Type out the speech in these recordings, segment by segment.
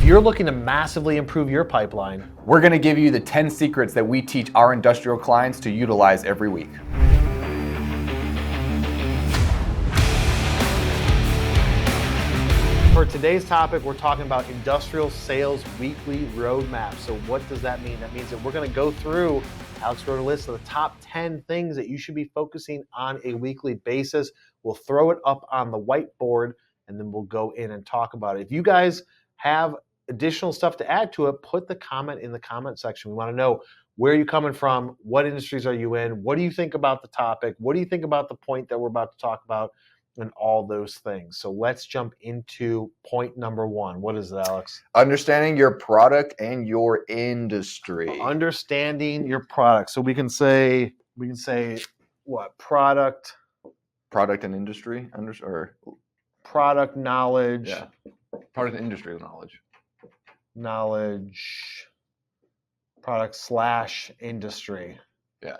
you're looking to massively improve your pipeline, we're going to give you the 10 secrets that we teach our industrial clients to utilize every week. For today's topic, we're talking about industrial sales weekly roadmap. So what does that mean? That means that we're going to go through, Alex wrote a list of the top 10 things that you should be focusing on a weekly basis. We'll throw it up on the whiteboard and then we'll go in and talk about it. If you guys have additional stuff to add to it, put the comment in the comment section. We want to know where you're coming from, what industries are you in, what do you think about the topic, what do you think about the point that we're about to talk about, and all those things. So let's jump into point number one. What is it, Alex? Understanding your product and your industry. Understanding your product. So we can say what? Product and industry, or product knowledge. Yeah. Product and industry knowledge, product / industry. Yeah.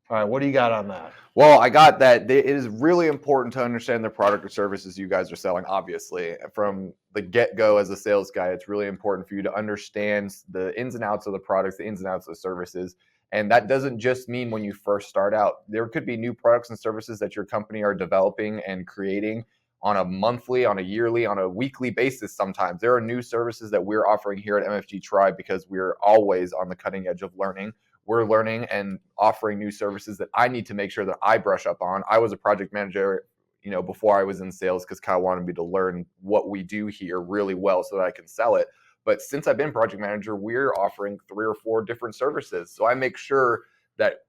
All right, what do you got on that? Well, I got that it is really important to understand the product or services you guys are selling, obviously. From the get-go as a sales guy, it's really important for you to understand the ins and outs of the products, the ins and outs of the services. And that doesn't just mean when you first start out. There could be new products and services that your company are developing and creating on a monthly, on a yearly, on a weekly basis sometimes. There are new services that we're offering here at MFG Tribe because we're always on the cutting edge of learning. We're learning and offering new services that I need to make sure that I brush up on. I was a project manager, before I was in sales because Kyle wanted me to learn what we do here really well so that I can sell it. But since I've been project manager, we're offering 3 or 4 different services. So I make sure that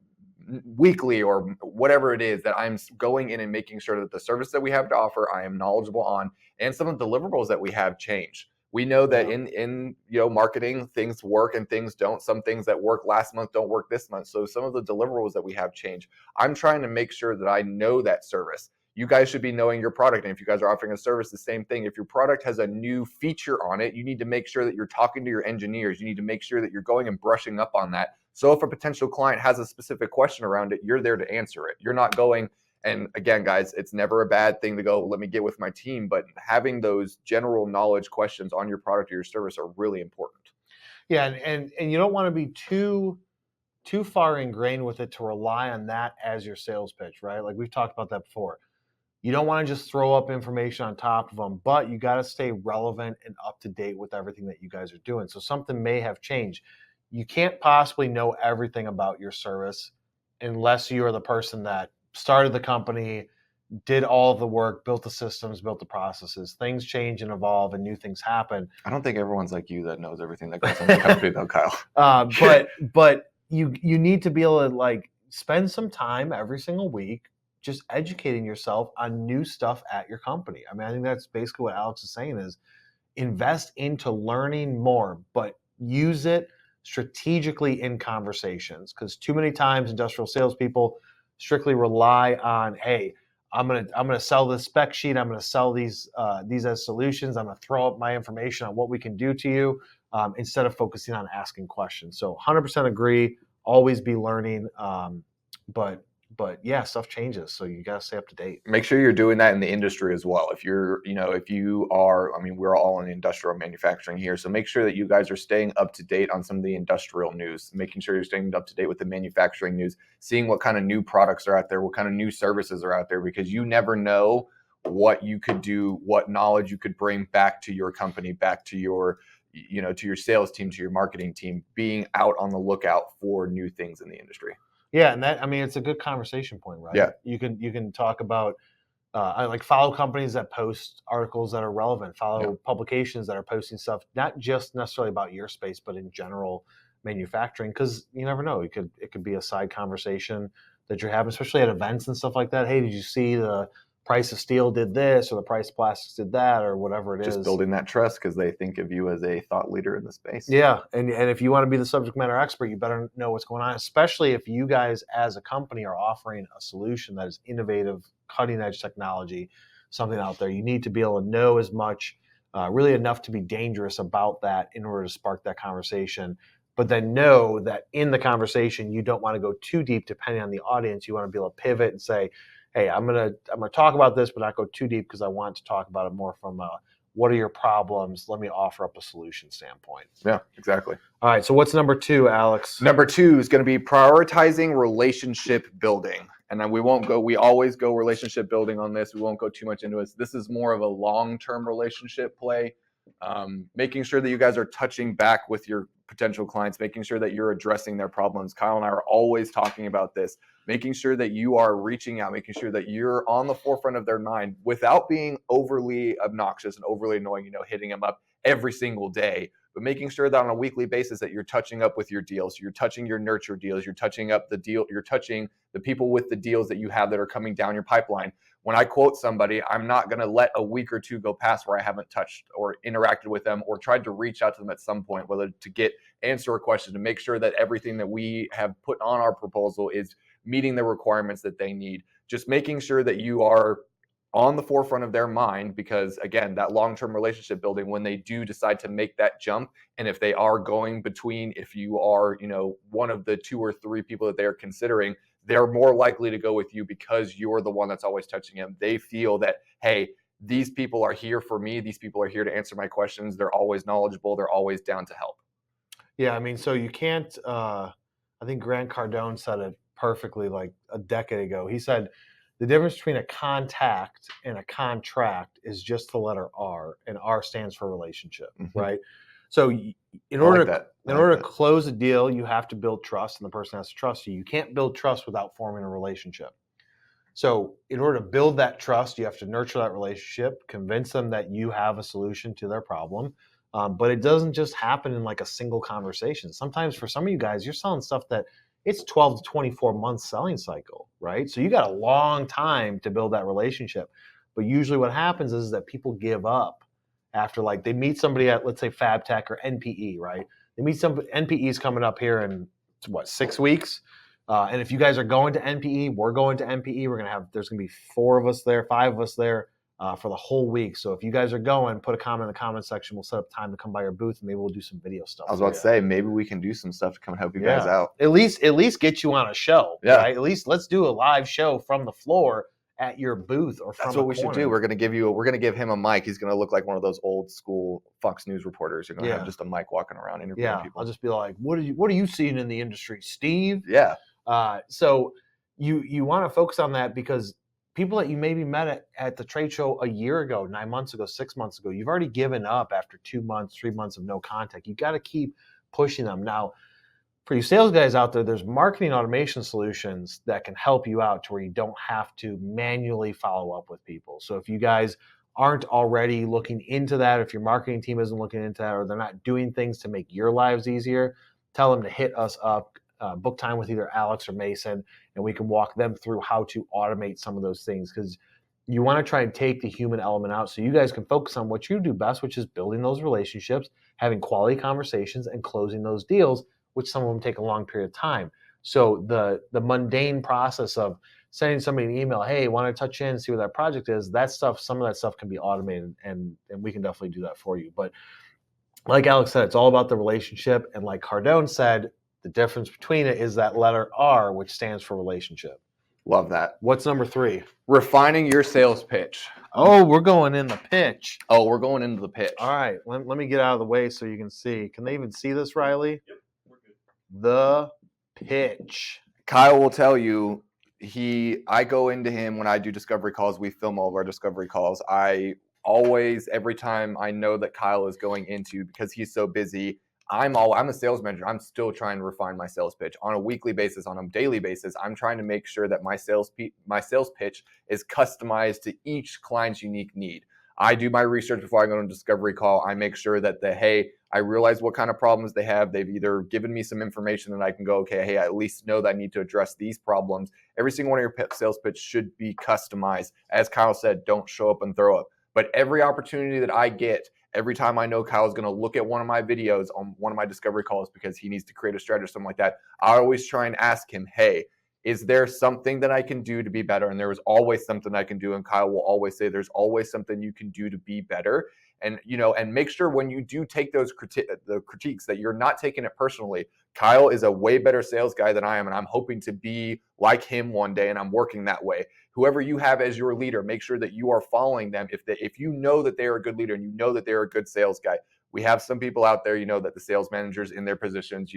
weekly or whatever it is that I'm going in and making sure that the service that we have to offer, I am knowledgeable on, and some of the deliverables that we have change. We know that in marketing, things work and things don't. Some things that work last month don't work this month. So some of the deliverables that we have change. I'm trying to make sure that I know that service. You guys should be knowing your product. And if you guys are offering a service, the same thing. If your product has a new feature on it, you need to make sure that you're talking to your engineers. You need to make sure that you're going and brushing up on that. So if a potential client has a specific question around it, you're there to answer it. You're not going, and again, guys, it's never a bad thing to go, let me get with my team, but having those general knowledge questions on your product or your service are really important. Yeah, and you don't want to be too far ingrained with it to rely on that as your sales pitch, right? Like we've talked about that before. You don't want to just throw up information on top of them, but you got to stay relevant and up to date with everything that you guys are doing. So something may have changed. You can't possibly know everything about your service unless you are the person that started the company, did all of the work, built the systems, built the processes. Things change and evolve and new things happen. I don't think everyone's like you that knows everything that goes on in the company though, Kyle. But you need to be able to spend some time every single week just educating yourself on new stuff at your company. I mean, I think that's basically what Alex is saying is invest into learning more, but use it strategically in conversations, because too many times industrial salespeople strictly rely on, hey, I'm gonna sell this spec sheet, I'm gonna sell these as solutions, I'm gonna throw up my information on what we can do to you, instead of focusing on asking questions. So 100% agree, always be learning, but yeah, stuff changes, so you gotta stay up to date. Make sure you're doing that in the industry as well. If you are, we're all in industrial manufacturing here, so make sure that you guys are staying up to date on some of the industrial news, making sure you're staying up to date with the manufacturing news, seeing what kind of new products are out there, what kind of new services are out there, because you never know what you could do, what knowledge you could bring back to your company, back to your to your sales team, to your marketing team, being out on the lookout for new things in the industry. Yeah, and it's a good conversation point, right? Yeah. You can talk about, I follow companies that post articles that are relevant, follow publications that are posting stuff, not just necessarily about your space, but in general manufacturing, because you never know. It could be a side conversation that you're having, especially at events and stuff like that. Hey, did you see the price of steel did this, or the price of plastics did that, or whatever it is. Just building that trust because they think of you as a thought leader in the space. Yeah, and if you want to be the subject matter expert, you better know what's going on, especially if you guys as a company are offering a solution that is innovative, cutting edge technology, something out there. You need to be able to know as much, really enough to be dangerous about that in order to spark that conversation. But then know that in the conversation, you don't want to go too deep depending on the audience. You want to be able to pivot and say, hey, I'm gonna talk about this, but not go too deep because I want to talk about it more from a what are your problems? Let me offer up a solution standpoint. Yeah, exactly. All right. So what's number 2, Alex? Number 2 is going to be prioritizing relationship building. And then we always go relationship building on this. We won't go too much into it. This is more of a long-term relationship play. Making sure that you guys are touching back with your potential clients, making sure that you're addressing their problems. Kyle and I are always talking about this, making sure that you are reaching out, making sure that you're on the forefront of their mind without being overly obnoxious and overly annoying, hitting them up every single day, but making sure that on a weekly basis that you're touching up with your deals, you're touching your nurture deals, you're touching up the deal, you're touching the people with the deals that you have that are coming down your pipeline. When I quote somebody, I'm not going to let a week or two go past where I haven't touched or interacted with them or tried to reach out to them at some point, whether to answer a question, to make sure that everything that we have put on our proposal is meeting the requirements that they need. Just making sure that you are on the forefront of their mind, because again, that long-term relationship building, when they do decide to make that jump, and if they are going between, if you are, one of the 2 or 3 people that they are considering, they're more likely to go with you because you're the one that's always touching them. They feel that, hey, these people are here for me. These people are here to answer my questions. They're always knowledgeable. They're always down to help. Yeah, I mean, so you can't, I think Grant Cardone said it perfectly like a decade ago. He said, the difference between a contact and a contract is just the letter R, and R stands for relationship, right? So in order to close a deal, you have to build trust, and the person has to trust you. You can't build trust without forming a relationship. So in order to build that trust, you have to nurture that relationship, convince them that you have a solution to their problem. But it doesn't just happen in like a single conversation. Sometimes for some of you guys, you're selling stuff that it's 12 to 24 months selling cycle, right? So you got a long time to build that relationship. But usually what happens is that people give up after, like, they meet somebody at, let's say, FabTech or NPE, right? They meet some NPE's coming up here in 6 weeks. And if you guys are going to NPE, we're going to NPE. There's going to be 4 of us there, 5 of us there for the whole week. So if you guys are going, put a comment in the comment section. We'll set up time to come by your booth, and maybe we'll do some video stuff. I was about to say, maybe we can do some stuff to come help you guys out. At least get you on a show, right? At least let's do a live show from the floor at your booth or from. That's what we should do. We're going to give him a mic. He's going to look like one of those old school Fox News reporters. You're going to have just a mic walking around interviewing people. I'll just be like, what are you seeing in the industry, Steve? Yeah. So you want to focus on that, because people that you maybe met at the trade show a year ago, 9 months ago, 6 months ago, you've already given up after 2 months, 3 months of no contact. You got to keep pushing them. Now, for you sales guys out there, there's marketing automation solutions that can help you out to where you don't have to manually follow up with people. So if you guys aren't already looking into that, if your marketing team isn't looking into that, or they're not doing things to make your lives easier, tell them to hit us up. Book time with either Alex or Mason, and we can walk them through how to automate some of those things, because you want to try and take the human element out so you guys can focus on what you do best, which is building those relationships, having quality conversations, and closing those deals, which some of them take a long period of time. So the mundane process of sending somebody an email, hey, want to touch in and see what that project is, some of that stuff can be automated, and we can definitely do that for you. But like Alex said, it's all about the relationship, and like Cardone said, the difference between it is that letter R, which stands for relationship. Love that. What's number 3? Refining your sales pitch. Oh, we're going in the pitch. Oh, we're going into the pitch. All right. Let me get out of the way so you can see. Can they even see this, Riley? Yep, we're good. The pitch. Kyle will tell you, I go into him when I do discovery calls. We film all of our discovery calls. I always, every time I know that Kyle is going into, because he's so busy, I'm a sales manager. I'm still trying to refine my sales pitch on a weekly basis, on a daily basis. I'm trying to make sure that my sales pitch is customized to each client's unique need. I do my research before I go on a discovery call. I make sure that I realize what kind of problems they have. They've either given me some information that I can go, okay, hey, I at least know that I need to address these problems. Every single one of your sales pitch should be customized. As Kyle said, don't show up and throw up. But every opportunity that I get, every time I know Kyle's going to look at one of my videos on one of my discovery calls because he needs to create a strategy or something like that, I always try and ask him, hey, is there something that I can do to be better? And there is always something I can do. And Kyle will always say, there's always something you can do to be better. And and make sure when you do take those the critiques that you're not taking it personally. Kyle is a way better sales guy than I am, and I'm hoping to be like him one day, and I'm working that way. Whoever you have as your leader, make sure that you are following them. If you know that they are a good leader and you know that they're a good sales guy. We have some people out there, that the sales managers in their positions,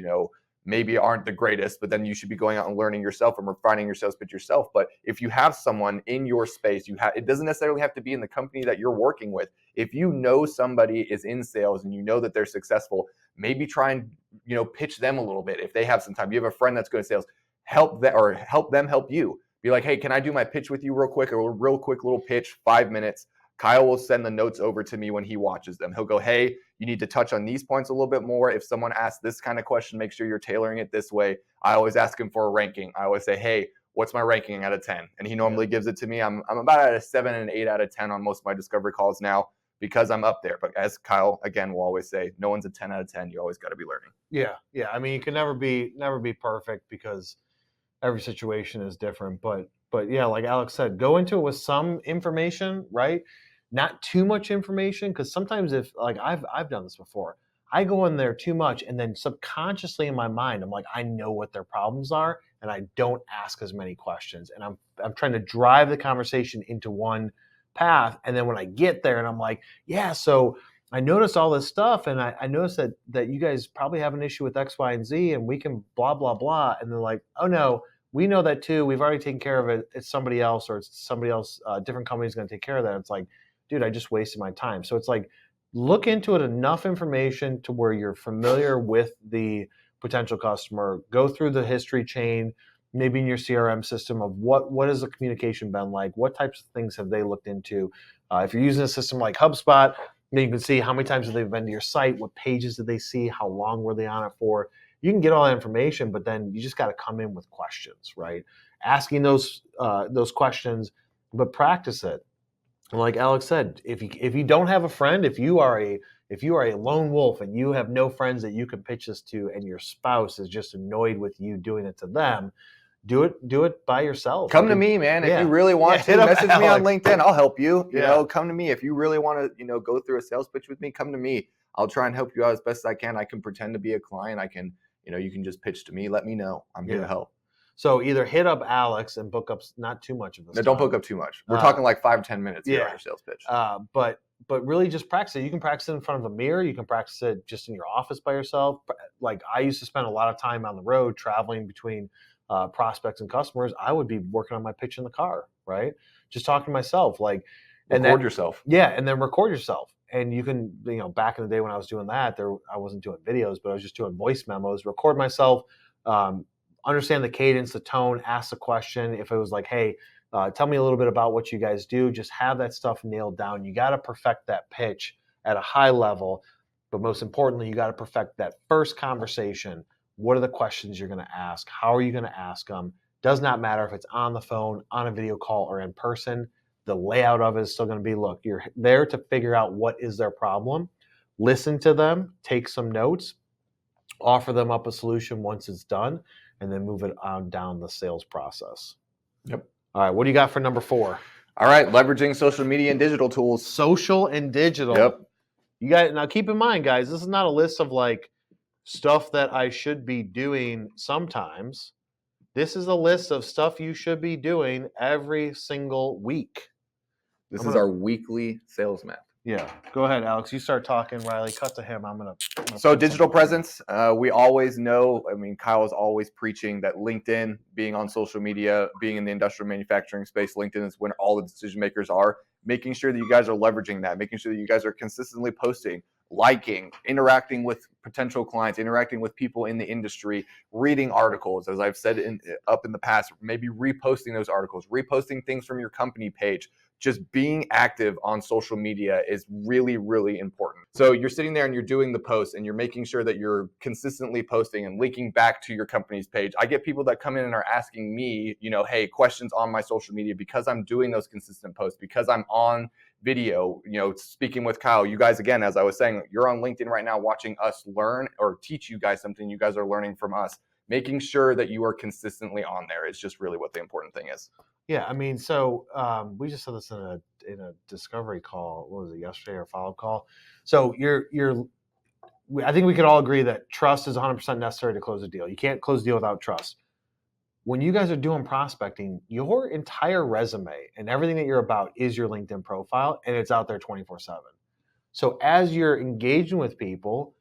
maybe aren't the greatest, but then you should be going out and learning yourself and refining your sales pitch yourself. But if you have someone in your space, it doesn't necessarily have to be in the company that you're working with. If you know somebody is in sales and you know that they're successful, maybe try and pitch them a little bit. If they have some time, you have a friend that's good at sales, help them help you. Be like, hey, can I do my pitch with you real quick? A real quick little pitch, 5 minutes. Kyle will send the notes over to me when he watches them. He'll go, hey, you need to touch on these points a little bit more. If someone asks this kind of question, make sure you're tailoring it this way. I always ask him for a ranking. I always say, hey, what's my ranking out of 10? And he normally gives it to me. I'm about at a 7 and 8 out of 10 on most of my discovery calls now because I'm up there. But as Kyle, again, will always say, no one's a 10 out of 10. You always got to be learning. Yeah. I mean, you can never be perfect because every situation is different. But yeah, like Alex said, go into it with some information, right? Not too much information, because sometimes if like I've done this before, I go in there too much, and then subconsciously in my mind, I'm like, I know what their problems are, and I don't ask as many questions, and I'm trying to drive the conversation into one path, and then when I get there, and I'm like, yeah, so I noticed all this stuff, and I noticed that you guys probably have an issue with X, Y, and Z, and we can blah blah blah, and they're like, oh no, we know that too. We've already taken care of it. It's somebody else, or it's somebody else. Different company's going to take care of that. It's like, dude, I just wasted my time. So it's like, look into it enough information to where you're familiar with the potential customer. Go through the history chain, maybe in your CRM system of what has the communication been like? What types of things have they looked into? If you're using a system like HubSpot, then you can see how many times have they been to your site, what pages did they see, how long were they on it for. You can get all that information, but then you just got to come in with questions, right? Asking those questions, but practice it. And like Alex said, if you don't have a friend, if you are a lone wolf and you have no friends that you can pitch this to, and your spouse is just annoyed with you doing it to them, do it by yourself. Come to me, man. If you really want to, message me on LinkedIn. I'll help you. You know, come to me. If you really want to, go through a sales pitch with me, come to me. I'll try and help you out as best as I can. I can pretend to be a client. I can, you can just pitch to me. Let me know. I'm here to help. So either hit up Alex and book up not too much of this. No, don't book up too much. We're talking like 5 or 10 minutes here on your sales pitch. But really just practice it. You can practice it in front of a mirror. You can practice it just in your office by yourself. Like I used to spend a lot of time on the road traveling between prospects and customers. I would be working on my pitch in the car, right? Just talking to myself, like record yourself. Yeah, and then record yourself. And you can, back in the day when I was doing that, I wasn't doing videos, but I was just doing voice memos. Record myself, understand the cadence, the tone, ask the question. If it was like, hey, tell me a little bit about what you guys do, just have that stuff nailed down. You got to perfect that pitch at a high level. But most importantly, you got to perfect that first conversation. What are the questions you're going to ask? How are you going to ask them? Does not matter if it's on the phone, on a video call, or in person. The layout of it is still going to be, look, you're there to figure out what is their problem. Listen to them, take some notes, offer them up a solution once it's done, and then move it on down the sales process. Yep. All right, what do you got for number 4? All right, leveraging social media and digital tools. Social and digital. Yep. You got now. Keep in mind, guys, this is not a list of like stuff that I should be doing sometimes. This is a list of stuff you should be doing every single week. This is our weekly sales map. Yeah. Go ahead, Alex. You start talking, Riley. Cut to him. I'm gonna So digital presence. We always know, Kyle is always preaching that LinkedIn, being on social media, being in the industrial manufacturing space, LinkedIn is when all the decision makers are. Making sure that you guys are leveraging that, making sure that you guys are consistently posting, liking, interacting with potential clients, interacting with people in the industry, reading articles, as I've said up in the past, maybe reposting those articles, reposting things from your company page. Just being active on social media is really, really important. So you're sitting there and you're doing the posts and you're making sure that you're consistently posting and linking back to your company's page. I get people that come in and are asking me, hey, questions on my social media because I'm doing those consistent posts, because I'm on video, speaking with Kyle. You guys, again, as I was saying, you're on LinkedIn right now watching us learn or teach you guys something. You guys are learning from us. Making sure that you are consistently on there is just really what the important thing is. Yeah, I mean, so we just said this in a discovery call. What was it, yesterday, or follow up call? So I think we could all agree that trust is 100% necessary to close a deal. You can't close a deal without trust. When you guys are doing prospecting, your entire resume and everything that you're about is your LinkedIn profile, and it's out there 24/7. So as you're engaging with people,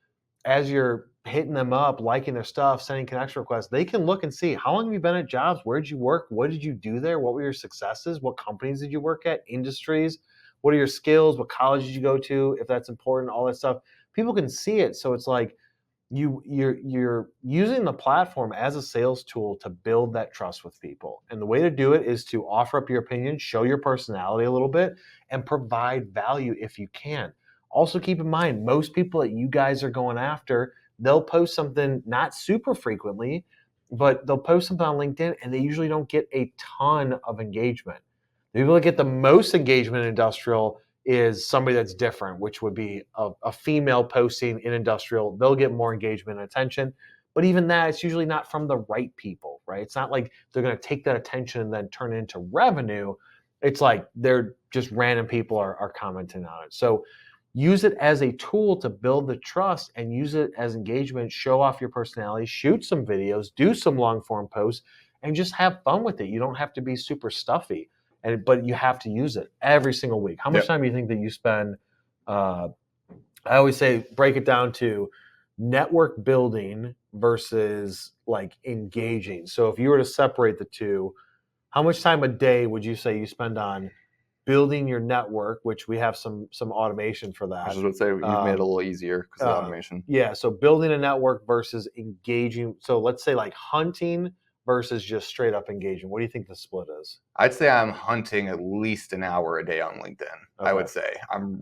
as you're hitting them up, liking their stuff, sending connection requests, they can look and see how long have you been at jobs, where did you work, what did you do there, what were your successes, what companies did you work at, industries, what are your skills, what college did you go to, if that's important, all that stuff. People can see it, so it's like you're using the platform as a sales tool to build that trust with people. And the way to do it is to offer up your opinion, show your personality a little bit, and provide value if you can. Also, keep in mind, most people that you guys are going after, they'll post something not super frequently, but they'll post something on LinkedIn and they usually don't get a ton of engagement. The people that get the most engagement in industrial is somebody that's different, which would be a female posting in industrial. They'll get more engagement and attention. But even that, it's usually not from the right people, right? It's not like they're going to take that attention and then turn it into revenue. It's like they're just random people are commenting on it. So use it as a tool to build the trust and use it as engagement, show off your personality, shoot some videos, do some long form posts, and just have fun with it. You don't have to be super stuffy, but you have to use it every single week. How much Yep. time do you think that you spend? Uh, I always say break it down to network building versus like engaging. So if you were to separate the two, how much time a day would you say you spend on building your network, which we have some automation for I was that? just going to say you've made it a Um, little easier because of the automation. yeah, so building a network versus engaging. So let's say like hunting versus just straight up engaging. What do you think the split is? I'd say I'm hunting at least an hour a day on LinkedIn. I Okay. would say I'm,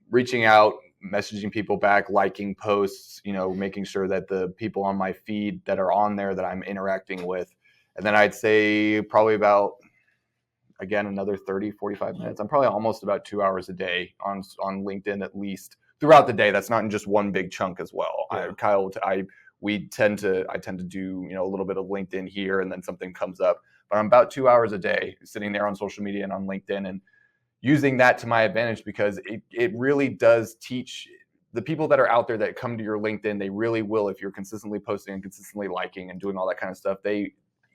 reaching out, messaging people back, liking posts, making sure that the people on my feed that are on there that I'm interacting with. And then I'd say probably about, again, another 30, 45 minutes. I'm probably almost about 2 hours a day on LinkedIn, at least throughout the day. That's not in just one big chunk as well. Yeah. I tend to do, a little bit of LinkedIn here and then something comes up, but I'm about 2 hours a day sitting there on social media and on LinkedIn and using that to my advantage, because it really does teach the people that are out there that come to your LinkedIn. They really will, if you're consistently posting and consistently liking and doing all that kind of stuff,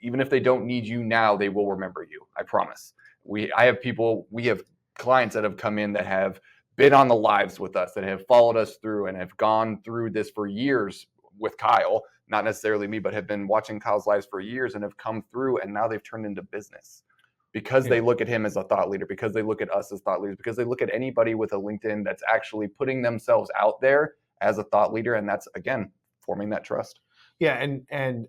even if they don't need you now, they will remember you. I promise. We have clients that have come in that have been on the lives with us, that have followed us through and have gone through this for years with Kyle, not necessarily me, but have been watching Kyle's lives for years and have come through, and now they've turned into business because they look at him as a thought leader, because they look at us as thought leaders, because they look at anybody with a LinkedIn that's actually putting themselves out there as a thought leader. And that's, again, forming that trust. Yeah, and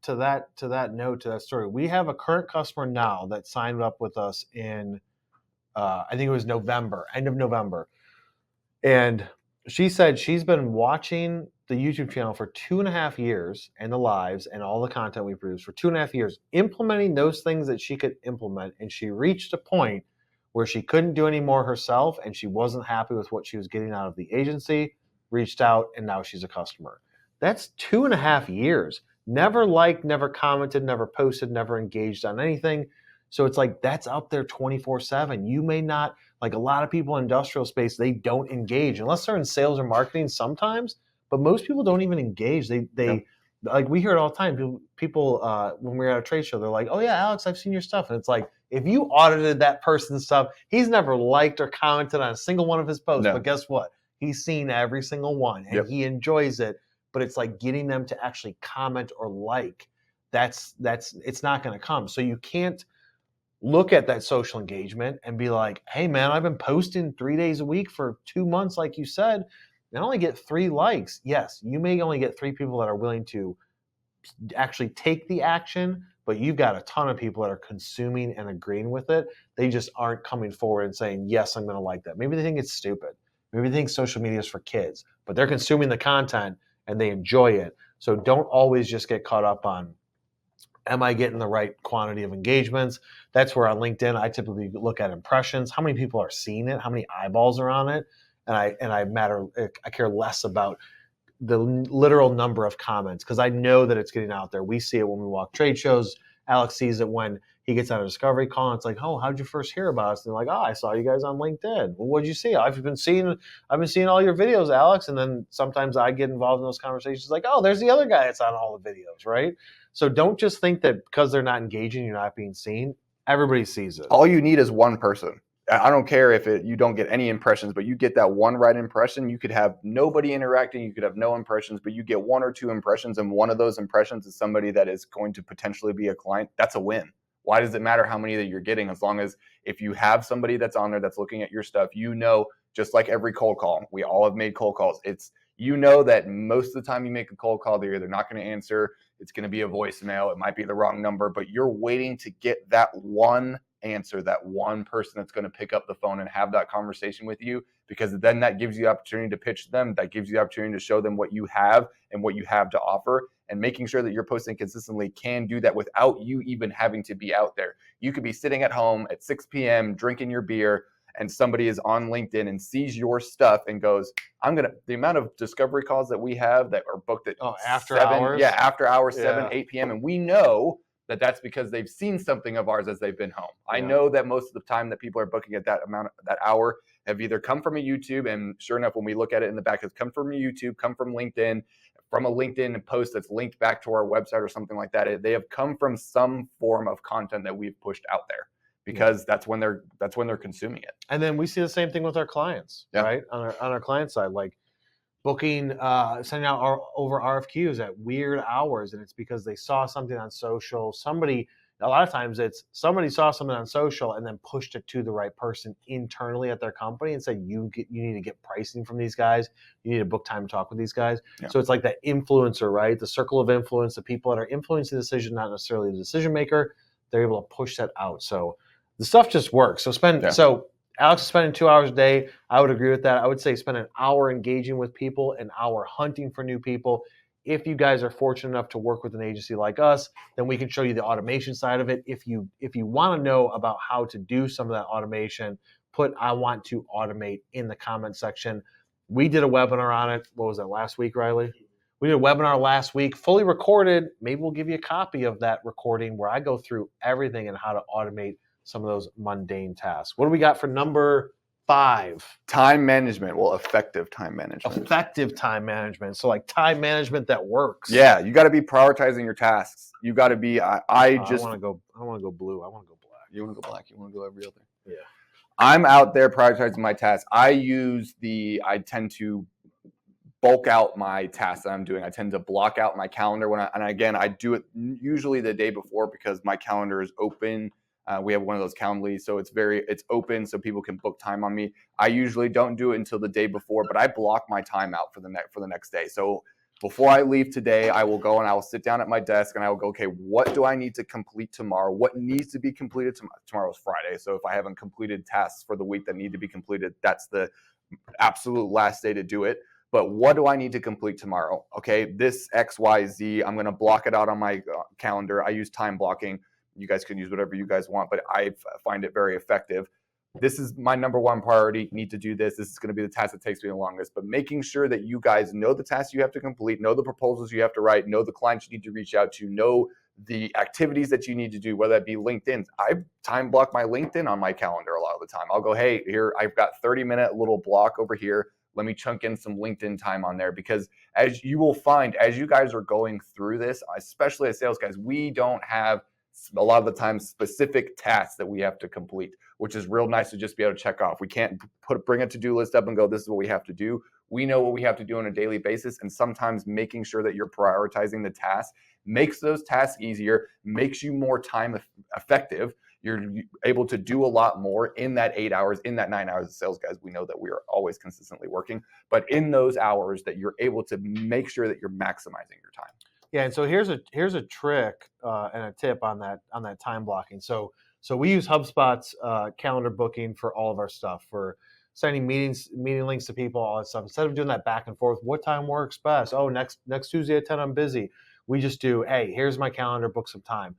to that note, to that story, we have a current customer now that signed up with us in I think it was November, end of November, and she said she's been watching the YouTube channel for 2.5 years and the lives and all the content we produce for 2.5 years, implementing those things that she could implement, and she reached a point where she couldn't do any more herself, and she wasn't happy with what she was getting out of the agency. Reached out, and now she's a customer. That's 2.5 years. Never liked, never commented, never posted, never engaged on anything. So it's like that's out there 24/7. You may not, like a lot of people in industrial space, they don't engage unless they're in sales or marketing sometimes, but most people don't even engage. They like we hear it all the time. People when we're at a trade show, they're like, "Oh yeah, Alex, I've seen your stuff," and it's like if you audited that person's stuff, he's never liked or commented on a single one of his posts. No. But guess what? He's seen every single one, and he enjoys it. But it's like getting them to actually comment or like. That's it's not going to come. So you can't look at that social engagement and be like, hey man, I've been posting 3 days a week for 2 months, like you said, and I only get 3 likes. Yes, you may only get 3 people that are willing to actually take the action, but you've got a ton of people that are consuming and agreeing with it. They just aren't coming forward and saying, yes, I'm going to like that. Maybe they think it's stupid. Maybe they think social media is for kids, but they're consuming the content and they enjoy it. So don't always just get caught up on, am I getting the right quantity of engagements? That's where on LinkedIn, I typically look at impressions. How many people are seeing it? How many eyeballs are on it? I care less about the literal number of comments because I know that it's getting out there. We see it when we walk trade shows. Alex sees it when he gets on a discovery call and it's like, oh, how'd you first hear about us? And they're like, oh, I saw you guys on LinkedIn. Well, what'd you see? I've been seeing all your videos, Alex. And then sometimes I get involved in those conversations like, oh, there's the other guy that's on all the videos, right? So don't just think that because they're not engaging, you're not being seen. Everybody sees it. All you need is one person. I don't care if you don't get any impressions, but you get that one right impression. You could have nobody interacting. You could have no impressions, but you get 1 or 2 impressions, and one of those impressions is somebody that is going to potentially be a client. That's a win. Why does it matter how many that you're getting? As long as if you have somebody that's on there that's looking at your stuff, just like every cold call, we all have made cold calls. That most of the time you make a cold call, they're either not going to answer. It's going to be a voicemail. It might be the wrong number, but you're waiting to get that one answer, that one person that's going to pick up the phone and have that conversation with you, because then that gives you the opportunity to pitch them. That gives you the opportunity to show them what you have and what you have to offer, and making sure that you're posting consistently can do that without you even having to be out there. You could be sitting at home at 6 p.m. drinking your beer, and somebody is on LinkedIn and sees your stuff and goes, the amount of discovery calls that we have that are booked at after hours? Yeah, after hours, 7, 8 p.m. And we know that that's because they've seen something of ours as they've been home. Yeah. I know that most of the time that people are booking at that hour have either come from a YouTube, and sure enough, when we look at it in the back, it's come from a YouTube, come from LinkedIn, from a LinkedIn post that's linked back to our website or something like that. They have come from some form of content that we've pushed out there, because that's when they're consuming it. And then we see the same thing with our clients, right? On our client side, like booking, sending out over RFQs at weird hours, and it's because they saw something on social. A lot of times it's somebody saw something on social and then pushed it to the right person internally at their company and said, you need to get pricing from these guys. You need to book time to talk with these guys. Yeah. So it's like that influencer, right? The circle of influence, the people that are influencing the decision, not necessarily the decision maker. They're able to push that out. So the stuff just works. So Alex is spending 2 hours a day. I would agree with that. I would say spend an hour engaging with people, an hour hunting for new people. If you guys are fortunate enough to work with an agency like us, then we can show you the automation side of it. If you want to know about how to do some of that automation, put "I want to automate" in the comment section. We did a webinar on it. What was that, last week, Riley? We did a webinar last week, fully recorded. Maybe we'll give you a copy of that recording where I go through everything and how to automate some of those mundane tasks. What do we got for number 5? Time management. Well, effective time management. Effective time management. So like time management that works. Yeah, you got to be prioritizing your tasks. You got to be. I want to go blue. I want to go black. You want to go black. You want to go every other. Yeah. I'm out there prioritizing my tasks. I tend to bulk out my tasks that I'm doing. I tend to block out my calendar I do it usually the day before, because my calendar is open. We have one of those Calendly, so it's open so people can book time on me. I usually don't do it until the day before, but I block my time out for the next day. So before I leave today, I will go and I will sit down at my desk and I will go, okay, what do I need to complete tomorrow? What needs to be completed tomorrow's Friday? So if I haven't completed tasks for the week that need to be completed, that's the absolute last day to do it. But what do I need to complete tomorrow? Okay, this XYZ, I'm going to block it out on my calendar. I use time blocking. You guys can use whatever you guys want, but I find it very effective. This is my number one priority. Need to do this. This is going to be the task that takes me the longest. But making sure that you guys know the tasks you have to complete, know the proposals you have to write, know the clients you need to reach out to, know the activities that you need to do, whether that be LinkedIn. I time block my LinkedIn on my calendar a lot of the time. I'll go, hey, here, I've got 30-minute little block over here. Let me chunk in some LinkedIn time on there, because as you will find, as you guys are going through this, especially as sales guys, we don't have a lot of the time specific tasks that we have to complete, which is real nice to just be able to check off. We can't bring a to-do list up and go, this is what we have to do. We know what we have to do on a daily basis, and sometimes making sure that you're prioritizing the tasks makes those tasks easier, makes you more time effective. You're able to do a lot more in that 8 hours, in that 9 hours of sales, guys. We know that we are always consistently working, but in those hours that you're able to make sure that you're maximizing your time. Yeah, and so here's a trick and a tip on that time blocking. So we use HubSpot's calendar booking for all of our stuff, for sending meeting links to people, all that stuff. Instead of doing that back and forth, what time works best? Oh, next Tuesday at 10, I'm busy. We just do, hey, here's my calendar, book some time.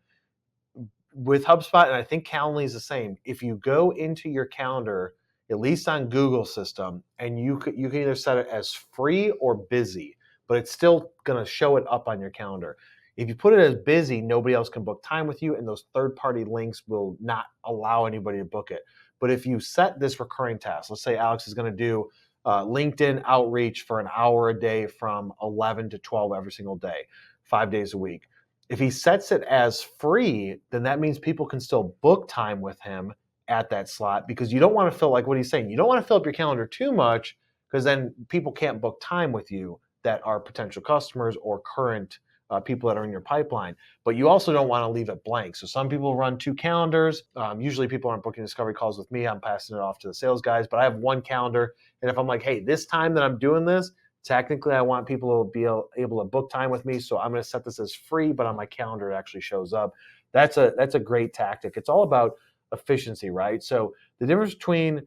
With HubSpot, and I think Calendly is the same. If you go into your calendar, at least on Google system, and you can either set it as free or busy, but it's still going to show it up on your calendar. If you put it as busy, nobody else can book time with you, and those third-party links will not allow anybody to book it. But if you set this recurring task, let's say Alex is going to do LinkedIn outreach for an hour a day from 11 to 12 every single day, 5 days a week. If he sets it as free, then that means people can still book time with him at that slot, because you don't want to fill, like what he's saying, you don't want to fill up your calendar too much, because then people can't book time with you that are potential customers or current people that are in your pipeline. But you also don't want to leave it blank. So some people run 2 calendars. Usually people aren't booking discovery calls with me. I'm passing it off to the sales guys, but I have 1 calendar. And if I'm like, hey, this time that I'm doing this, technically I want people to be able to book time with me. So I'm going to set this as free, but on my calendar it actually shows up. That's a great tactic. It's all about efficiency, right? So the difference between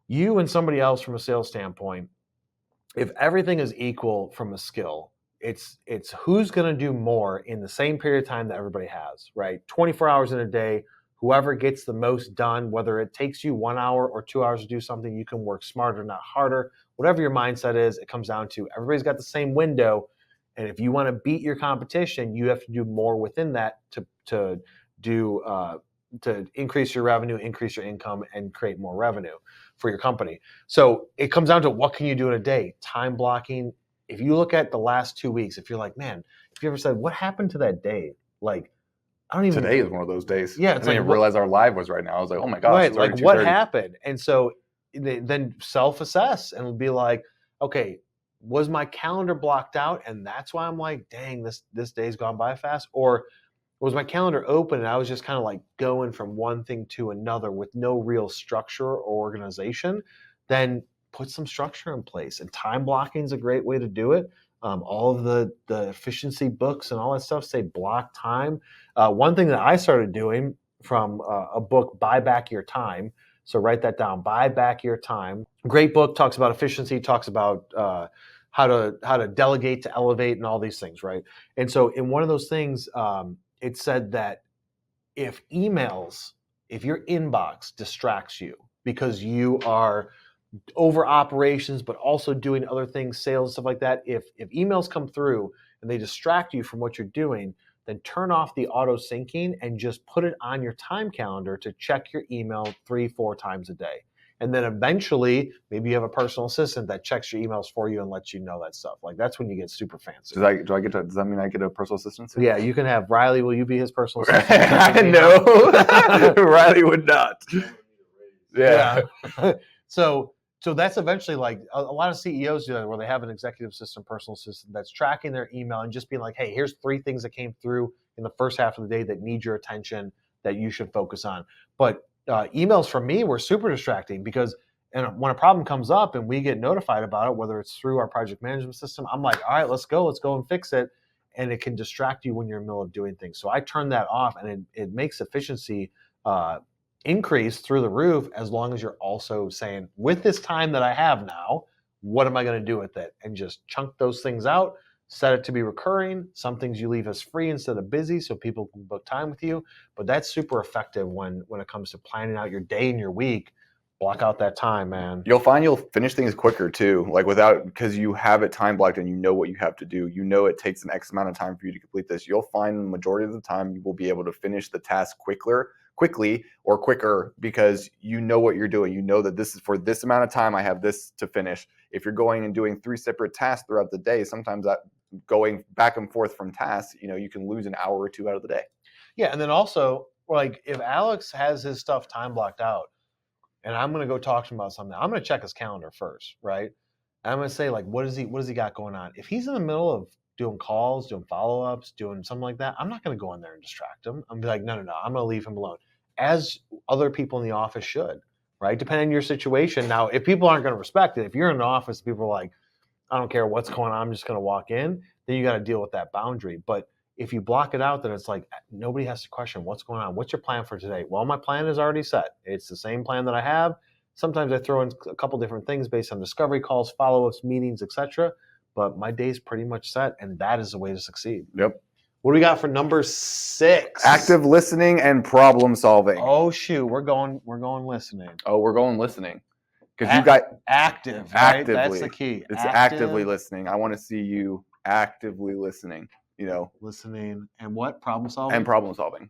you and somebody else from a sales standpoint, if everything is equal from a skill, it's who's going to do more in the same period of time that everybody has, right? 24 hours in a day, whoever gets the most done, whether it takes you 1 hour or 2 hours to do something, you can work smarter, not harder. Whatever your mindset is, it comes down to everybody's got the same window. And if you want to beat your competition, you have to do more within that to increase your revenue, increase your income, and create more revenue for your company. So it comes down to what can you do in a day? Time blocking. If you look at the last 2 weeks, if you're like, man, if you ever said, what happened to that day? Like, I don't even. Today is one of those days. Yeah, I didn't even realize our live was right now. I was like, oh my gosh, right, it's already like what 2:30. happened? And so then self-assess and be like, okay, was my calendar blocked out? And that's why I'm like, dang, this day's gone by fast? Or was my calendar open and I was just kind of like going from one thing to another with no real structure or organization? Then put some structure in place. And time blocking is a great way to do it. All of the efficiency books and all that stuff say block time. One thing that I started doing from a book, Buy Back Your Time. So write that down. Buy Back Your Time. Great book, talks about efficiency, talks about how to delegate to elevate and all these things, right? And so in one of those things, it said that if your inbox distracts you because you are over operations, but also doing other things, sales, stuff like that, if emails come through and they distract you from what you're doing, then turn off the auto syncing and just put it on your time calendar to check your email 3-4 times a day. And then eventually, maybe you have a personal assistant that checks your emails for you and lets you know that stuff. Like, that's when you get super fancy. Does that mean I get a personal assistant soon? Yeah, you can have Riley. Will you be his personal assistant? No, Riley would not. Yeah. So that's eventually like a lot of CEOs do that, where they have an executive assistant, personal assistant that's tracking their email and just being like, hey, here's 3 things that came through in the first half of the day that need your attention that you should focus on. But emails from me were super distracting because when a problem comes up and we get notified about it, whether it's through our project management system, I'm like, all right, let's go and fix it. And it can distract you when you're in the middle of doing things. So I turn that off, and it makes efficiency increase through the roof, as long as you're also saying, with this time that I have now, what am I going to do with it? And just chunk those things out, set it to be recurring. Some things you leave as free instead of busy so people can book time with you. But that's super effective when it comes to planning out your day and your week. Block out that time, man. You'll find you'll finish things quicker too, like because you have it time blocked and you know what you have to do. You know it takes an X amount of time for you to complete this. You'll find the majority of the time you will be able to finish the task quickly or quicker, because you know what you're doing. You know that this is for this amount of time, I have this to finish. If you're going and doing 3 separate tasks throughout the day, sometimes that going back and forth from tasks, you can lose an hour or 2 out of the day. Yeah, and then also, like, if Alex has his stuff time blocked out and I'm going to go talk to him about something, I'm going to check his calendar first, right? And I'm going to say, like, what does he got going on? If he's in the middle of doing calls, doing follow-ups, doing something like that, I'm not going to go in there and distract him. I'm going to be like, no, I'm going to leave him alone, as other people in the office should, right? Depending on your situation. Now, if people aren't going to respect it, if you're in the office, people are like, I don't care what's going on, I'm just going to walk in, then you got to deal with that boundary. But if you block it out, then it's like nobody has to question what's going on. What's your plan for today? Well, my plan is already set. It's the same plan that I have. Sometimes I throw in a couple different things based on discovery calls, follow-ups, meetings, etc. But my day's pretty much set, and that is the way to succeed. Yep. What do we got for number 6? Active listening and problem solving. Oh shoot, we're going listening. Oh, we're going listening. Because you got active, right? actively. That's the key. It's actively listening. I want to see you actively listening. Listening and what? Problem solving? And problem solving.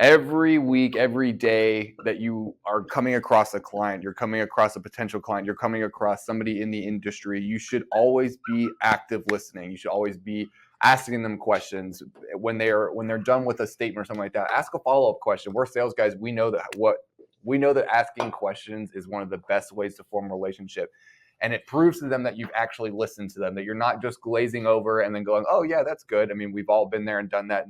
Every week, every day that you are coming across a client, you're coming across a potential client, you're coming across somebody in the industry, you should always be active listening. You should always be asking them questions. When they're done with a statement or something like that, ask a follow-up question. We're sales guys. We know that asking questions is one of the best ways to form a relationship. And it proves to them that you've actually listened to them, that you're not just glazing over and then going, oh yeah, that's good. I mean, we've all been there and done that.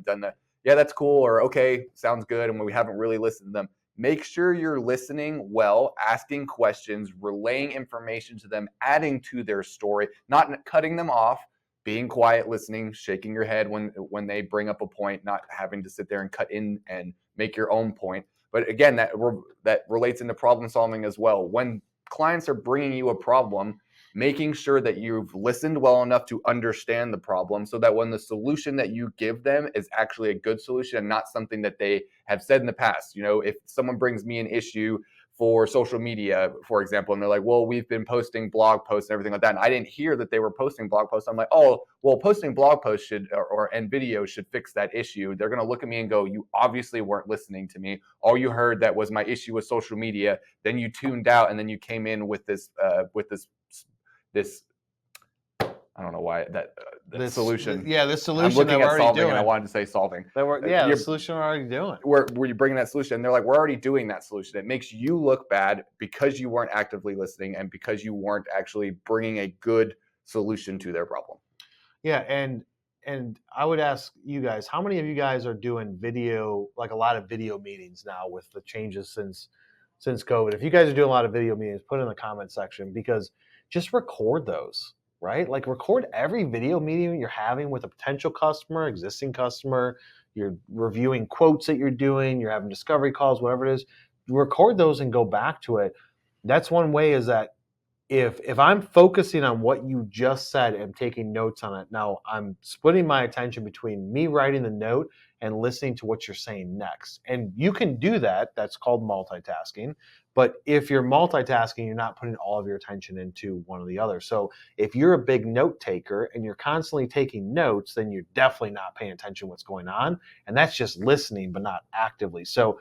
Yeah, that's cool, or okay, sounds good, and we haven't really listened to them. Make sure you're listening well, asking questions, relaying information to them, adding to their story, not cutting them off, being quiet, listening, shaking your head when they bring up a point, not having to sit there and cut in and make your own point. But again, that relates into problem solving as well. When clients are bringing you a problem, making sure that you've listened well enough to understand the problem so that when the solution that you give them is actually a good solution and not something that they have said in the past. If someone brings me an issue for social media, for example, and they're like, well, we've been posting blog posts and everything like that, and I didn't hear that they were posting blog posts. I'm like, oh, well, posting blog posts and videos should fix that issue. They're going to look at me and go, you obviously weren't listening to me. All you heard that was my issue with social media. Then you tuned out, and then you came in with this I don't know why that solution. The solution. I'm looking at solving, doing. and I wanted to say solving. The solution we're already doing. Where you bringing that solution, and they're like, we're already doing that solution. It makes you look bad because you weren't actively listening and because you weren't actually bringing a good solution to their problem. Yeah, and I would ask you guys, how many of you guys are doing video, like a lot of video meetings now with the changes since COVID? If you guys are doing a lot of video meetings, put it in the comment section, because just record those, right? Like record every video meeting you're having with a potential customer, existing customer, you're reviewing quotes that you're doing, you're having discovery calls, whatever it is. Record those and go back to it. That's one way, is that if I'm focusing on what you just said and taking notes on it, now I'm splitting my attention between me writing the note and listening to what you're saying next. And you can do that. That's called multitasking. But if you're multitasking, you're not putting all of your attention into one or the other. So if you're a big note taker and you're constantly taking notes, then you're definitely not paying attention to what's going on. And that's just listening, but not actively. So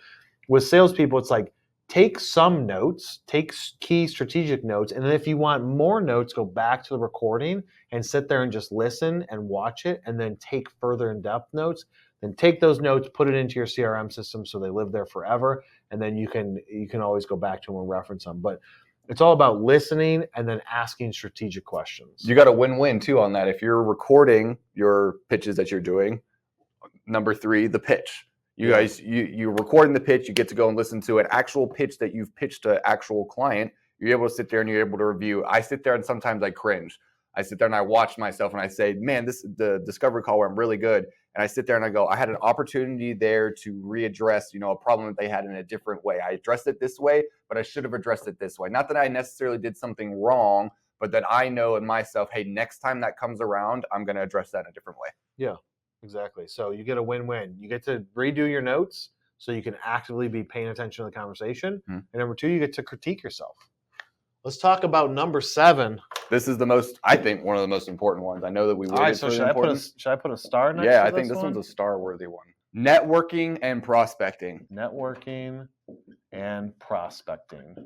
with salespeople, it's like, take some notes, take key strategic notes, and then if you want more notes, go back to the recording and sit there and just listen and watch it, and then take further in-depth notes. Then take those notes, put it into your CRM system so they live there forever, and then you can always go back to them and reference them. But it's all about listening and then asking strategic questions. You got a win-win too on that. If you're recording your pitches that you're doing, number 3, the pitch. You're recording the pitch, you get to go and listen to an actual pitch that you've pitched to an actual client. You're able to sit there and you're able to review. I sit there and sometimes I cringe. I sit there and I watch myself and I say, man, the discovery call went really good. And I sit there and I go, I had an opportunity there to readdress, a problem that they had in a different way. I addressed it this way, but I should have addressed it this way. Not that I necessarily did something wrong, but that I know in myself, hey, next time that comes around, I'm going to address that in a different way. Yeah. Exactly. So you get a win-win. You get to redo your notes so you can actively be paying attention to the conversation. Mm-hmm. And number 2, you get to critique yourself. Let's talk about number 7. This is I think one of the most important ones. I know that we waited. All right, so should I put a star next to I think this one's a star-worthy one. Networking and prospecting. Networking and prospecting.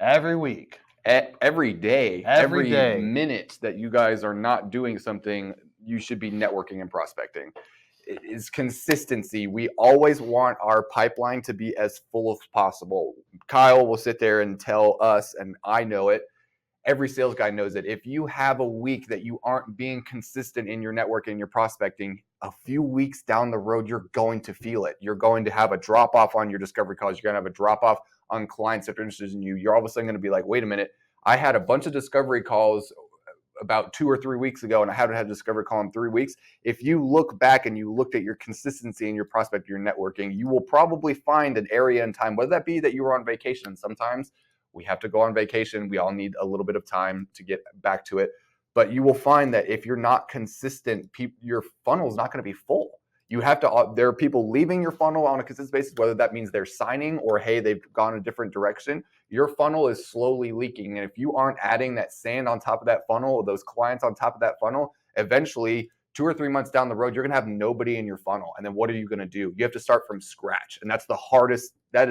Every week. Every day. Every day. Minute that you guys are not doing something, you should be networking and prospecting. It is consistency. We always want our pipeline to be as full as possible. Kyle will sit there and tell us, and I know it, every sales guy knows it. If you have a week that you aren't being consistent in your networking, your prospecting, a few weeks down the road, you're going to feel it. You're going to have a drop-off on your discovery calls. You're going to have a drop-off on clients that are interested in you. You're all of a sudden going to be like, wait a minute, I had a bunch of discovery calls about 2 or 3 weeks ago, and I haven't had a discovery call in 3 weeks. If you look back and you looked at your consistency in your prospect, your networking, you will probably find an area in time, whether that be that you were on vacation. Sometimes we have to go on vacation. We all need a little bit of time to get back to it. But you will find that if you're not consistent, your funnel is not going to be full. You have to. There are people leaving your funnel on a consistent basis, whether that means they're signing or, hey, they've gone a different direction. Your funnel is slowly leaking. And if you aren't adding that sand on top of that funnel, or those clients on top of that funnel, eventually 2 or 3 months down the road, you're going to have nobody in your funnel. And then what are you going to do? You have to start from scratch. And that is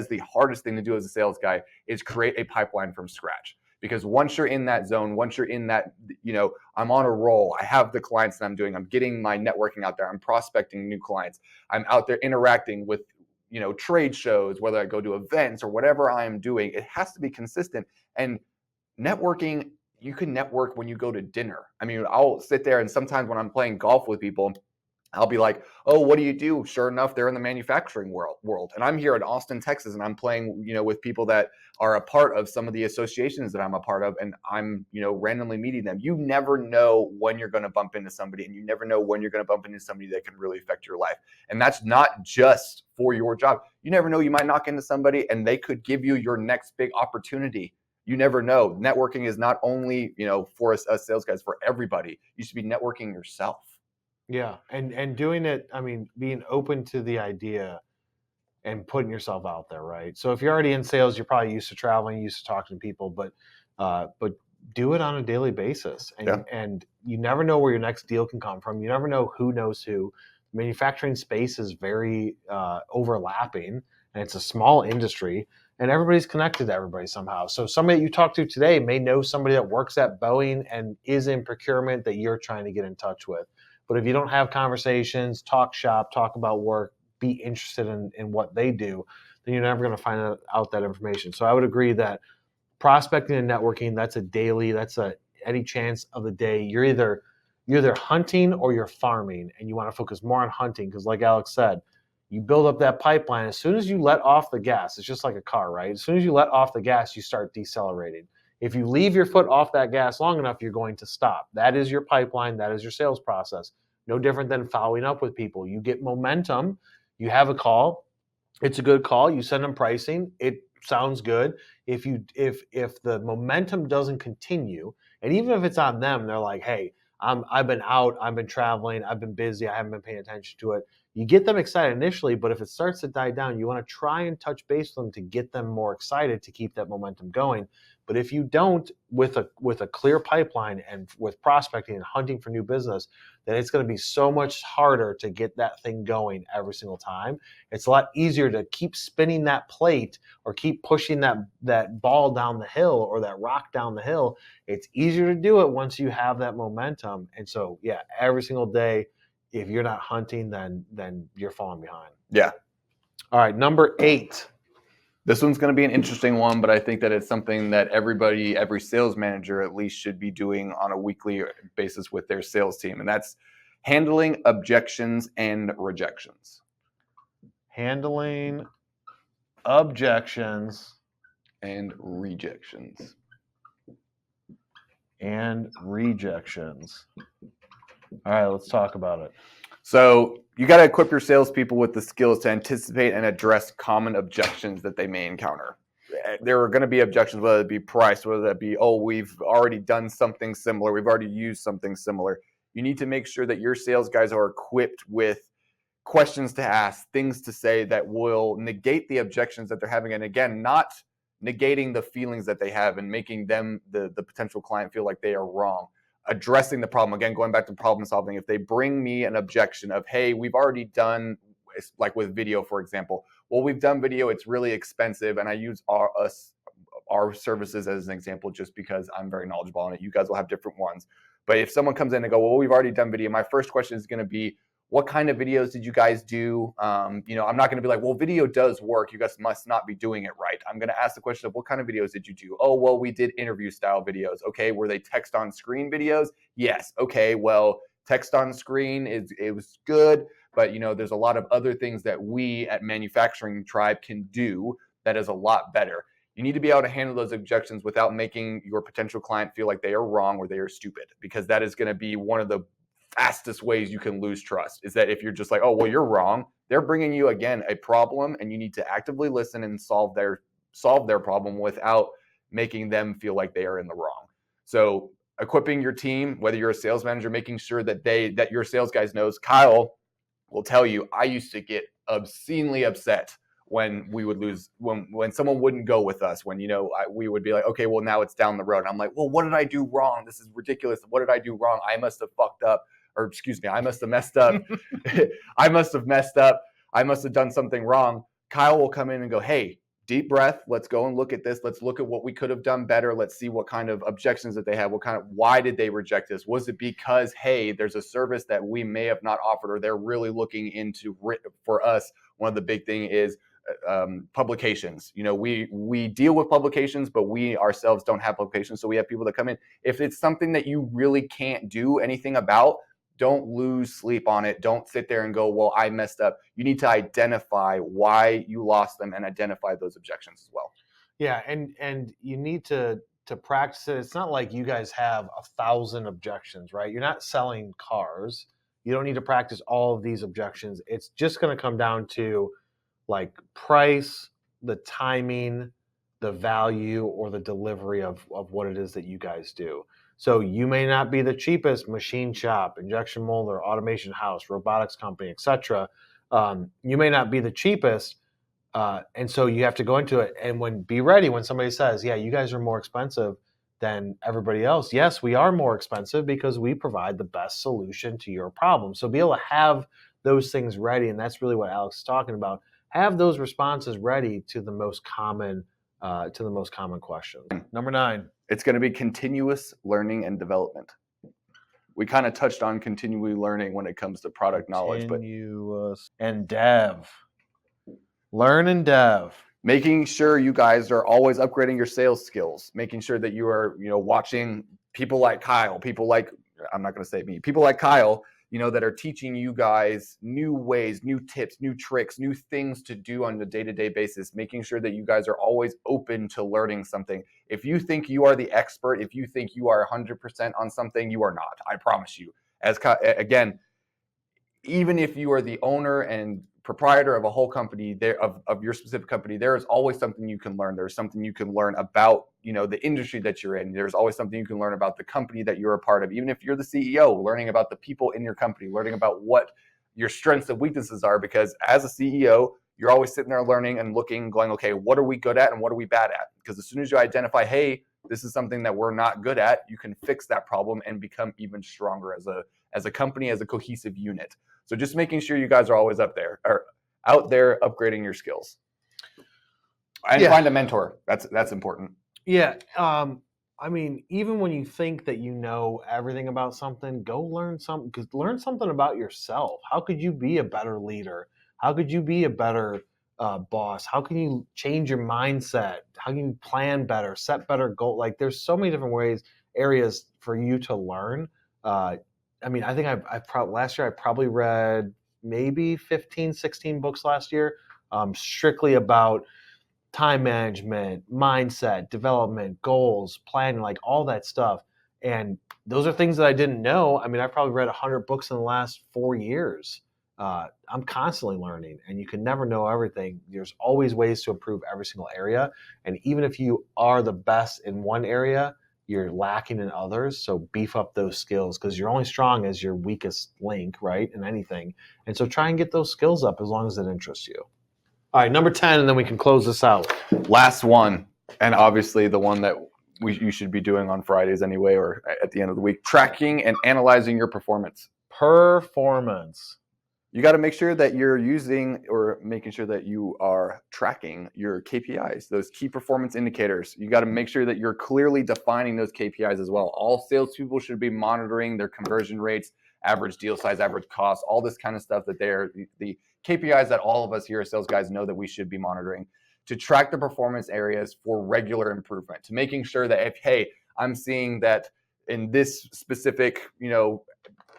the hardest thing to do as a sales guy, is create a pipeline from scratch. Because once you're in that zone, once you're in that, I'm on a roll, I have the clients that I'm doing, I'm getting my networking out there, I'm prospecting new clients, I'm out there interacting with, trade shows, whether I go to events or whatever I'm doing, it has to be consistent. And networking, you can network when you go to dinner. I mean, I'll sit there and sometimes when I'm playing golf with people, I'll be like, oh, what do you do? Sure enough, they're in the manufacturing world. And I'm here in Austin, Texas, and I'm playing, with people that are a part of some of the associations that I'm a part of. And I'm, randomly meeting them. You never know when you're going to bump into somebody, and you never know when you're going to bump into somebody that can really affect your life. And that's not just for your job. You never know. You might knock into somebody and they could give you your next big opportunity. You never know. Networking is not only, for us sales guys, for everybody. You should be networking yourself. Yeah, and doing it, I mean, being open to the idea and putting yourself out there, right? So if you're already in sales, you're probably used to traveling, used to talking to people, but do it on a daily basis, and you never know where your next deal can come from. You never know who knows who. Manufacturing space is very overlapping, and it's a small industry, and everybody's connected to everybody somehow. So somebody that you talk to today may know somebody that works at Boeing and is in procurement that you're trying to get in touch with. But if you don't have conversations, talk shop, talk about work, be interested in what they do, then you're never going to find out that information. So I would agree that prospecting and networking, that's any chance of the day. You're either hunting or you're farming, and you want to focus more on hunting because, like Alex said, you build up that pipeline. As soon as you let off the gas, it's just like a car, right? As soon as you let off the gas, you start decelerating. If you leave your foot off that gas long enough, you're going to stop. That is your pipeline. That is your sales process. No different than following up with people. You get momentum. You have a call. It's a good call. You send them pricing. It sounds good. If the momentum doesn't continue, and even if it's on them, they're like, hey, I've been out, I've been traveling, I've been busy, I haven't been paying attention to it. You get them excited initially, but if it starts to die down, you want to try and touch base with them to get them more excited to keep that momentum going. But if you don't, with a clear pipeline and with prospecting and hunting for new business, then it's going to be so much harder to get that thing going every single time. It's a lot easier to keep spinning that plate or keep pushing that ball down the hill or that rock down the hill. It's easier to do it once you have that momentum. And so, yeah, every single day, if you're not hunting, then you're falling behind. Yeah. All right, number 8. This one's going to be an interesting one, but I think that it's something that every sales manager at least should be doing on a weekly basis with their sales team, and that's handling objections and rejections. Handling objections and rejections. All right, let's talk about it. So you got to equip your salespeople with the skills to anticipate and address common objections that they may encounter. There are going to be objections, whether it be price, whether that be, oh, we've already done something similar, we've already used something similar. You need to make sure that your sales guys are equipped with questions to ask, things to say that will negate the objections that they're having. And again, not negating the feelings that they have and making them, the potential client, feel like they are wrong. Addressing the problem. Again, going back to problem solving. If they bring me an objection of, hey, we've already done, like with video, for example, well, we've done video, it's really expensive, and I use our services as an example just because I'm very knowledgeable on it. You guys will have different ones. But if someone comes in and go, well, we've already done video, my first question is going to be, what kind of videos did you guys do? I'm not going to be like, well, video does work, you guys must not be doing it right. I'm going to ask the question of, what kind of videos did you do? Oh, well, we did interview style videos. Okay, were they text on screen videos? Yes. Okay, well, text on screen it was good, but there's a lot of other things that we at Manufacturing Tribe can do that is a lot better. You need to be able to handle those objections without making your potential client feel like they are wrong or they are stupid, because that is going to be one of the fastest ways you can lose trust. Is that if you're just like, oh, well, you're wrong, they're bringing you, again, a problem, and you need to actively listen and solve their problem without making them feel like they are in the wrong. So equipping your team, whether you're a sales manager, making sure that your sales guys knows. Kyle will tell you, I used to get obscenely upset when we would lose, when someone wouldn't go with us, when we would be like, okay, well, now it's down the road. And I'm like, well, what did I do wrong? This is ridiculous. What did I do wrong? I must have fucked up. or excuse me, I must have messed up. I must have messed up. I must have done something wrong. Kyle will come in and go, hey, deep breath. Let's go and look at this. Let's look at what we could have done better. Let's see what kind of objections that they have. Why did they reject this? Was it because, hey, there's a service that we may have not offered, or they're really looking into, for us, one of the big thing is publications. We deal with publications, but we ourselves don't have publications. So we have people that come in. If it's something that you really can't do anything about, don't lose sleep on it. Don't sit there and go, well, I messed up. You need to identify why you lost them and identify those objections as well. Yeah, and you need to practice it. It's not like you guys have 1,000 objections, right? You're not selling cars. You don't need to practice all of these objections. It's just going to come down to like price, the timing, the value, or the delivery of what it is that you guys do. So you may not be the cheapest machine shop, injection molder, automation house, robotics company, etc. You may not be the cheapest, and so you have to go into it and be ready when somebody says, "Yeah, you guys are more expensive than everybody else." Yes, we are more expensive because we provide the best solution to your problem. So be able to have those things ready, and that's really what Alex is talking about. Have those responses ready to the most common questions. Number 9. It's going to be continuous learning and development. We kind of touched on continually learning when it comes to product knowledge, but continuous and dev. Learn and dev. Making sure you guys are always upgrading your sales skills, making sure that you are, watching people like Kyle, people like Kyle, that are teaching you guys new ways, new tips, new tricks, new things to do on a day-to-day basis, making sure that you guys are always open to learning something. If you think you are the expert, if you think you are 100% on something, you are not. I promise you. Again, even if you are the owner and proprietor of a whole company, of your specific company, there is always something you can learn. There's something you can learn about, the industry that you're in. There's always something you can learn about the company that you're a part of. Even if you're the CEO, learning about the people in your company, learning about what your strengths and weaknesses are, because as a CEO, you're always sitting there learning and looking, going, okay, what are we good at and what are we bad at? Because as soon as you identify, hey, this is something that we're not good at, you can fix that problem and become even stronger as a company, as a cohesive unit. So just making sure you guys are always out there upgrading your skills. And find a mentor. That's important. Yeah. Even when you think that you know everything about something, go learn something. Learn something about yourself. How could you be a better leader? How could you be a better boss? How can you change your mindset? How can you plan better, set better goals? Like, there's so many different areas for you to learn. I think last year I probably read maybe 15, 16 books last year, strictly about time management, mindset, development, goals, planning, like all that stuff. And those are things that I didn't know. I probably read 100 books in the last 4 years. I'm constantly learning, and you can never know everything. There's always ways to improve every single area. And even if you are the best in one area, you're lacking in others. So beef up those skills, because you're only strong as your weakest link, right, in anything. And so try and get those skills up as long as it interests you. All right, number 10, and then we can close this out. Last one, and obviously the one that you should be doing on Fridays anyway, or at the end of the week, tracking and analyzing your performance. You got to make sure that you're making sure that you are tracking your KPIs, those key performance indicators. You got to make sure that you're clearly defining those KPIs as well. All salespeople should be monitoring their conversion rates, average deal size, average cost, all this kind of stuff, that they're the KPIs that all of us here as sales guys know that we should be monitoring, to track the performance areas for regular improvement, to making sure that I'm seeing that in this specific,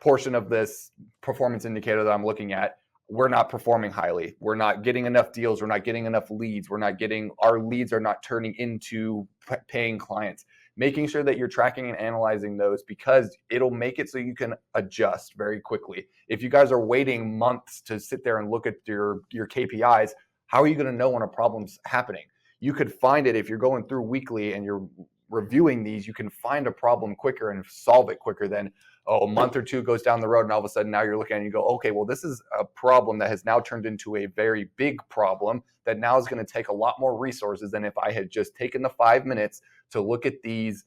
portion of this performance indicator that I'm looking at, we're not performing highly. We're not getting enough deals. We're not getting enough leads. Our leads are not turning into paying clients. Making sure that you're tracking and analyzing those, because it'll make it so you can adjust very quickly. If you guys are waiting months to sit there and look at your KPIs, how are you going to know when a problem's happening? You could find it if you're going through weekly and you're reviewing these. You can find a problem quicker and solve it quicker than a month or two goes down the road, and all of a sudden now you're looking at it and you go, okay, well, this is a problem that has now turned into a very big problem that now is going to take a lot more resources than if I had just taken the 5 minutes to look at these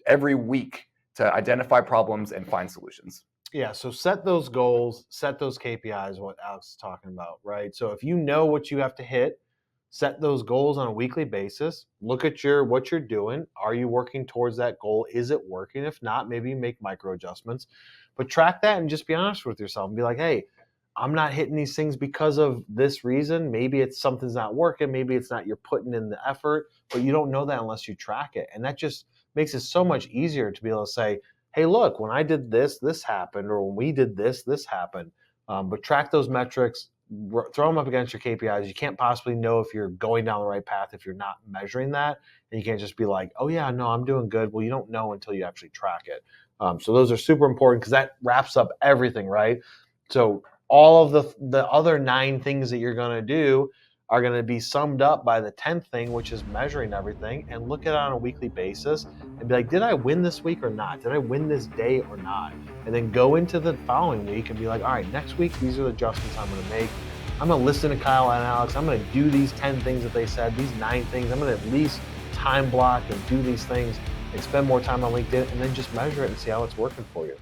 every week to identify problems and find solutions. Yeah, so set those goals, set those KPIs, what Alex is talking about, right? So if you know what you have to hit, set those goals on a weekly basis. Look at your what you're doing. Are you working towards that goal? Is it working? If not, maybe make micro adjustments. But track that and just be honest with yourself and be like, hey, I'm not hitting these things because of this reason. Maybe it's something's not working. Maybe it's not you're putting in the effort, but you don't know that unless you track it. And that just makes it so much easier to be able to say, hey, look, when I did this, this happened, or when we did this, this happened. But track those metrics, throw them up against your KPIs. You can't possibly know if you're going down the right path if you're not measuring that. And you can't just be like, oh, yeah, no, I'm doing good. Well, you don't know until you actually track it. So those are super important because that wraps up everything, right? So all of the other 9 things that you're going to do are going to be summed up by the 10th thing, which is measuring everything, and look at it on a weekly basis and be like, did I win this week or not? Did I win this day or not? And then go into the following week and be like, all right, next week, these are the adjustments I'm going to make. I'm going to listen to Kyle and Alex. I'm going to do these 10 things that they said, these 9 things. I'm going to at least time block and do these things and spend more time on LinkedIn and then just measure it and see how it's working for you.